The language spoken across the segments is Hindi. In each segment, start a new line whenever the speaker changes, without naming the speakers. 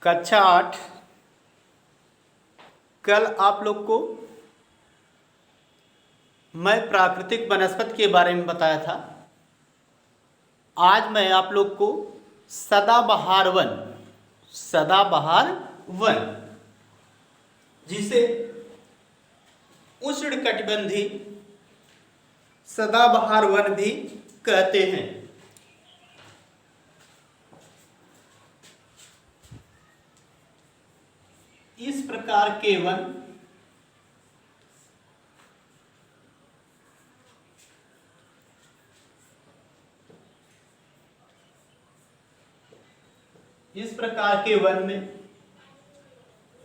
कक्षा 8। कल आप लोग को मैं प्राकृतिक वनस्पति के बारे में बताया था। आज मैं आप लोग को सदाबहार वन जिसे उष्णकटिबंधीय सदाबहार वन भी कहते हैं। इस प्रकार के वन में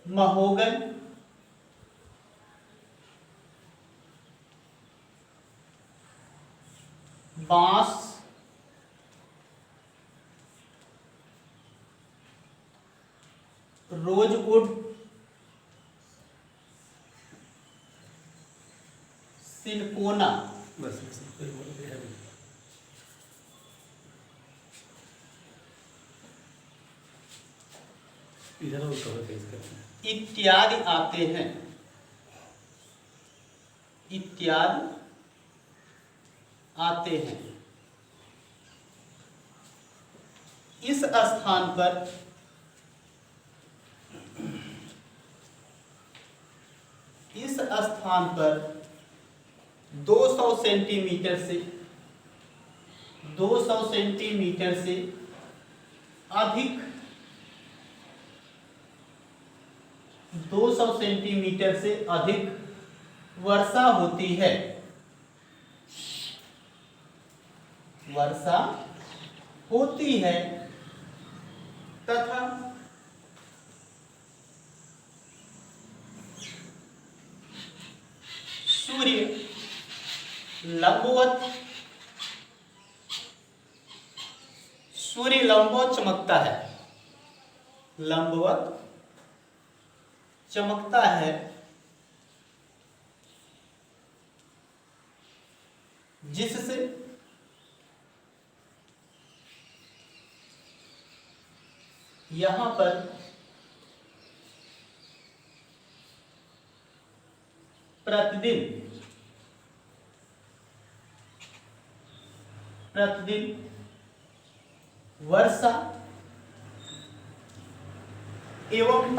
महोगन, बांस, रोजवुड, सिनकोना इत्यादि आते हैं। इस स्थान पर 200 सेंटीमीटर से 200 सेंटीमीटर से अधिक वर्षा होती है तथा सूर्य लंबवत चमकता है जिससे यहाँ पर प्रतिदिन वर्षा एवं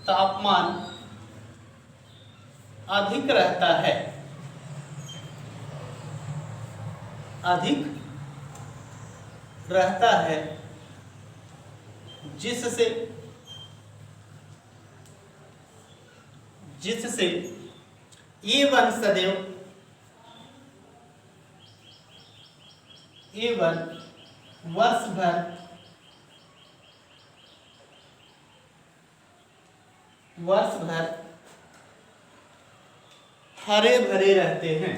तापमान अधिक रहता है जिससे ये वन सदैव वर्ष भर हरे भरे रहते हैं।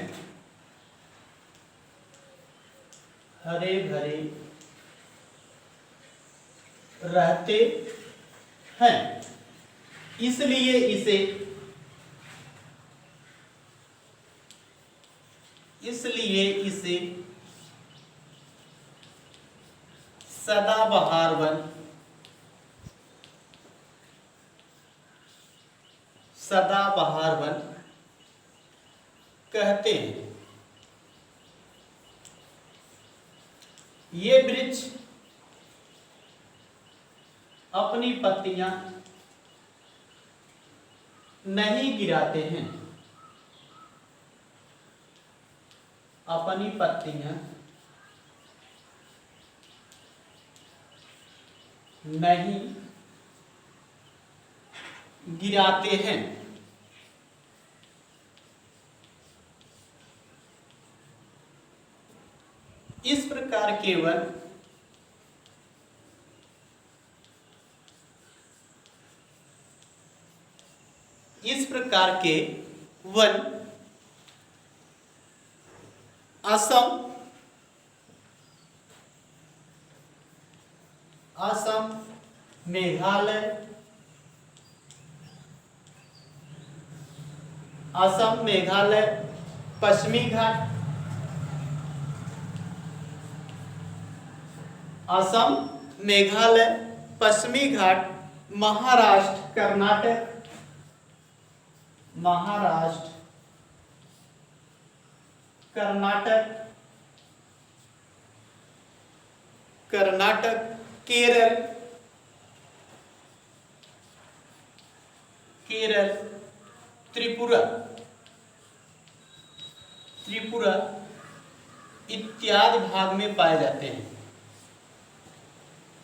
इसलिए इसे सदाबहार वन कहते हैं। ये वृक्ष अपनी पत्तियां नहीं गिराते हैं। इस प्रकार के वन असम, मेघालय, पश्चिमी घाट, असम, मेघालय, पश्चिमी घाट, महाराष्ट्र, कर्नाटक, महाराष्ट्र, कर्नाटक, कर्नाटक, केरल, केरल, त्रिपुरा, त्रिपुरा इत्यादि भाग में पाए जाते हैं,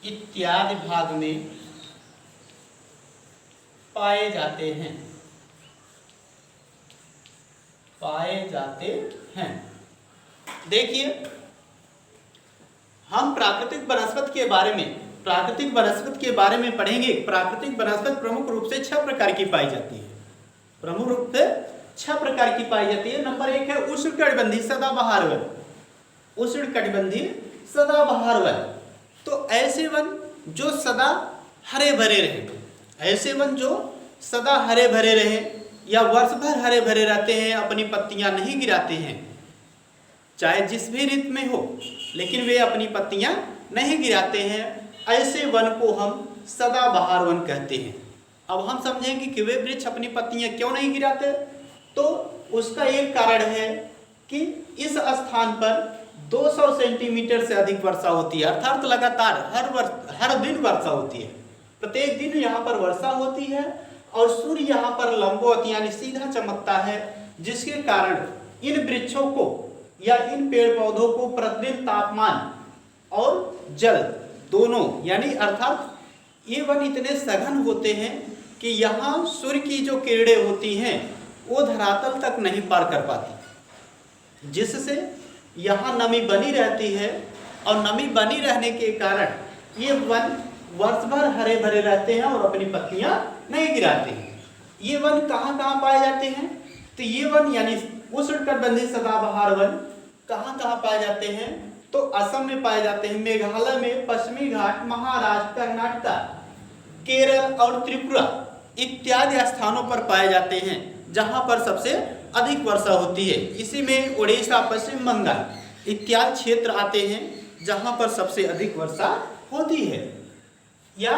इत्यादि भाग में पाए जाते हैं, पाए जाते हैं। देखिए, हम प्राकृतिक वनस्पति के बारे में पढ़ेंगे। प्राकृतिक वनस्पति प्रमुख रूप से 6 प्रकार की पाई जाती है, प्रमुख रूप से 6 प्रकार की पाई जाती है। नंबर 1 है उष्णकटिबंधीय सदाबहार वन, उष्णकटिबंधीय सदाबहार वन। तो ऐसे वन जो सदा हरे भरे रहे, ऐसे वन जो सदा हरे भरे रहे या वर्ष भर हरे भरे रहते हैं, अपनी पत्तियां नहीं गिराते हैं, चाहे जिस भी ऋतु में हो, लेकिन वे अपनी पत्तियां नहीं गिराते हैं, ऐसे वन को हम सदाबहार वन कहते हैं। अब हम समझेंगे कि वे वृक्ष अपनी पत्तियां क्यों नहीं गिराते। तो उसका एक कारण है कि इस स्थान पर 200 सेंटीमीटर से अधिक वर्षा होती है, अर्थात लगातार हर दिन वर्षा होती है, प्रत्येक दिन यहाँ पर वर्षा होती है और सूर्य यहाँ पर लंबवत यानी सीधा चमकता है, जिसके कारण इन वृक्षों को या इन पेड़ पौधों को प्रतिदिन तापमान और जल दोनों यानी अर्थात ये वन इतने सघन होते हैं कि यहाँ सूर्य की जो किरणें होती हैं वो धरातल तक नहीं पार कर पाती, जिससे यहाँ नमी बनी रहती है और नमी बनी रहने के कारण ये वन वर्ष भर हरे भरे रहते हैं और अपनी पत्तियां नहीं गिराते हैं। ये वन कहाँ पाए जाते हैं? तो ये वन यानी उष्णकटिबंधीय सदाबहार वन कहाँ पाए जाते हैं? तो असम में पाए जाते हैं, मेघालय में, पश्चिमी घाट, महाराष्ट्र, कर्नाटक, केरल और त्रिपुरा इत्यादि स्थानों पर पाए जाते हैं जहां पर सबसे अधिक वर्षा होती है। इसी में उड़ीसा, पश्चिम बंगाल इत्यादि क्षेत्र आते हैं जहां पर सबसे अधिक वर्षा होती है, या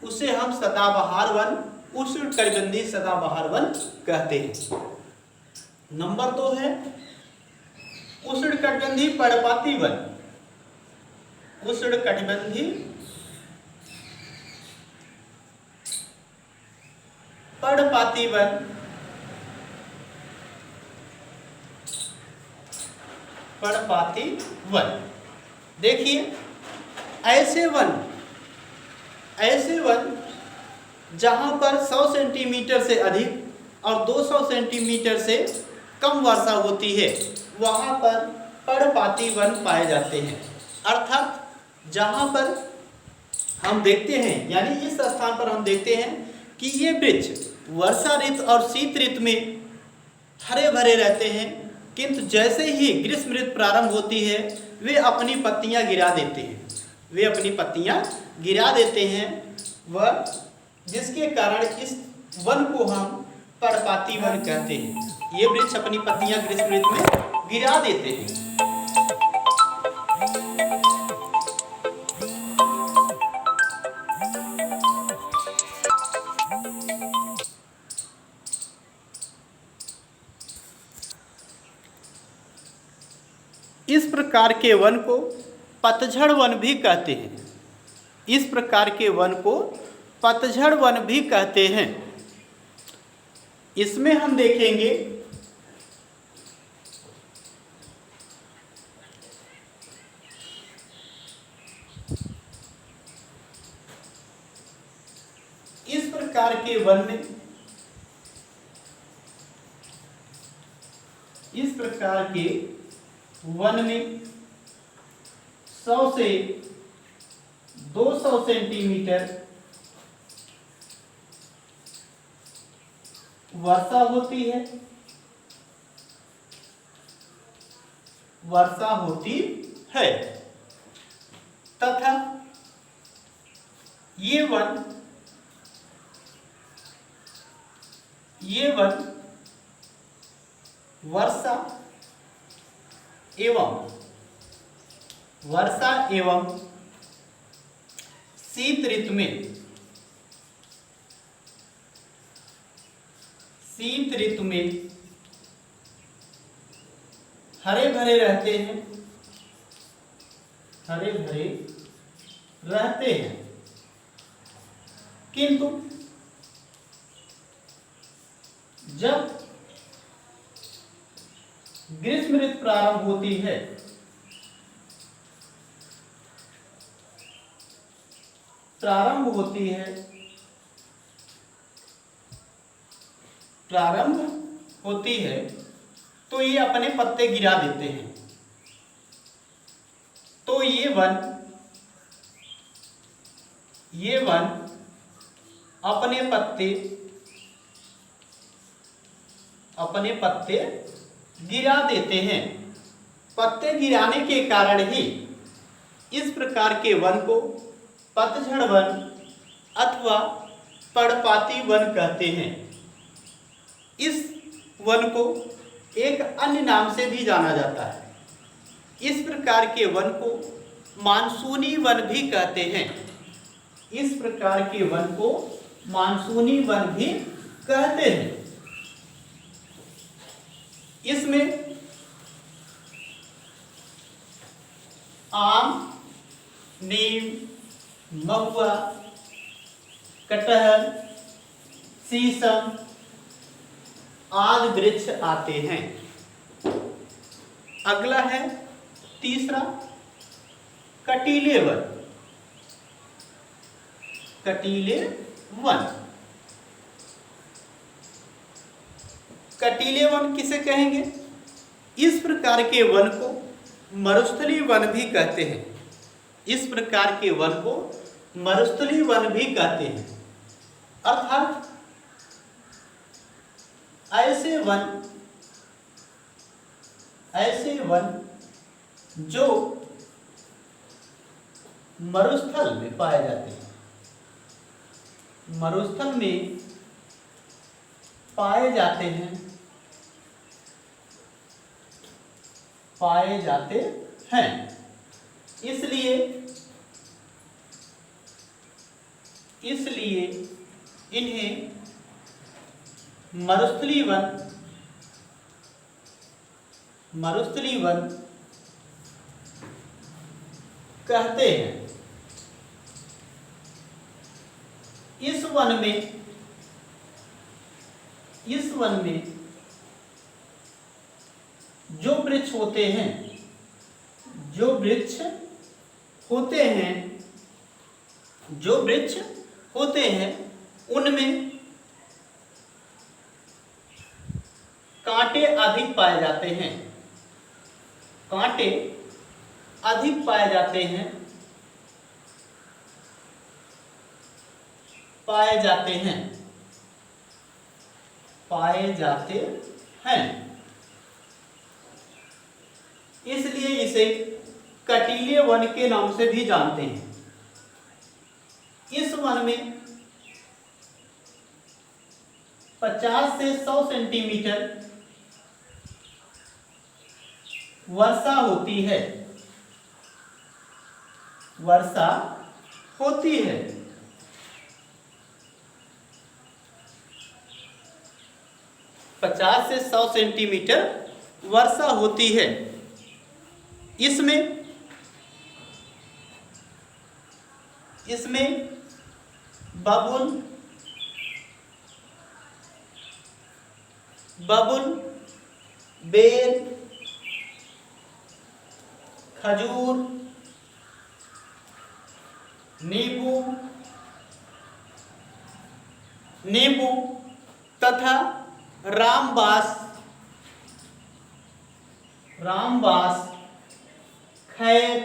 उसे हम सदाबहार वन, उष्णकटिबंधीय सदाबहार वन कहते हैं। नंबर 2 है उष्णकटिबंधीय पर्णपाती वन, उष्णकटिबंधीय पर्णपाती वन, पर्णपाती वन। देखिए, ऐसे वन जहां पर 100 सेंटीमीटर से अधिक और 200 सेंटीमीटर से कम वर्षा होती है, वहां पर पर्णपाती वन पाए जाते हैं। अर्थात जहां पर हम देखते हैं, यानी इस स्थान पर हम देखते हैं कि ये वृक्ष वर्षा ऋतु और शीत ऋतु में हरे भरे रहते हैं, किंतु जैसे ही ग्रीष्म ऋतु प्रारंभ होती है वे अपनी पत्तियां गिरा देते हैं, वे अपनी पत्तियां गिरा देते हैं, वह जिसके कारण इस वन को हम पर्णपाती वन कहते हैं। ये वृक्ष अपनी पत्तियां ग्रीष्म ऋतु में गिरा देते हैं। इस प्रकार के वन को पतझड़ वन भी कहते हैं, इस प्रकार के वन को पतझड़ वन भी कहते हैं। इसमें हम देखेंगे इस प्रकार के वन में, इस प्रकार के वन में 100 से 200 सेंटीमीटर वर्षा होती है, वर्षा होती है तथा ये वन वर्षा एवं शीत ऋतु में हरे भरे रहते हैं, किंतु जब ग्रीष्म ऋतु प्रारंभ होती है तो ये अपने पत्ते गिरा देते हैं। तो ये वन अपने पत्ते गिरा देते हैं। पत्ते गिराने के कारण ही इस प्रकार के वन को पतझड़ वन अथवा पर्णपाती वन कहते हैं। इस वन को एक अन्य नाम से भी जाना जाता है। इस प्रकार के वन को मानसूनी वन भी कहते हैं। इसमें आम, नीम, महुआ, कटहल, शीशम आदि वृक्ष आते हैं। अगला है तीसरा कटीले वन। कटीले वन किसे कहेंगे? इस प्रकार के वन को मरुस्थलीय वन भी कहते हैं। अर्थात ऐसे वन जो मरुस्थल में पाए जाते हैं। इसलिए इन्हें मरुस्थलीय वन कहते हैं। इस वन में जो वृक्ष होते हैं उनमें कांटे अधिक पाए जाते हैं। इसलिए इसे कटीले वन के नाम से भी जानते हैं। इस वन में 50 से 100 सेंटीमीटर वर्षा होती है। 50 से 100 सेंटीमीटर वर्षा होती है। इसमें बबुल, बेर, खजूर, नींबू तथा रामबास, खैर,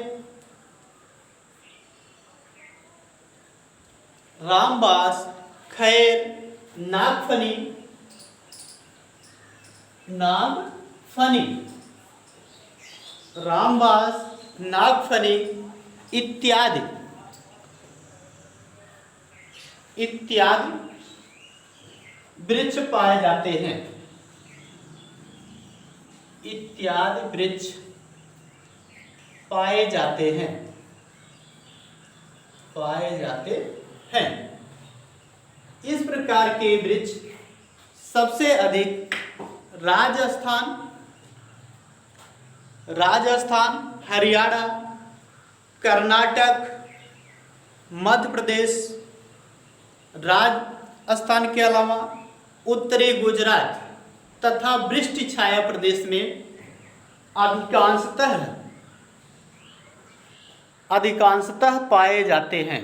नागफनी इत्यादि वृक्ष पाए जाते हैं। पाए जाते हैं। इस प्रकार के वृक्ष सबसे अधिक राजस्थान, हरियाणा, कर्नाटक, मध्य प्रदेश, राजस्थान के अलावा उत्तरी गुजरात तथा वृष्टि छाया प्रदेश में अधिकांशतः पाए जाते हैं।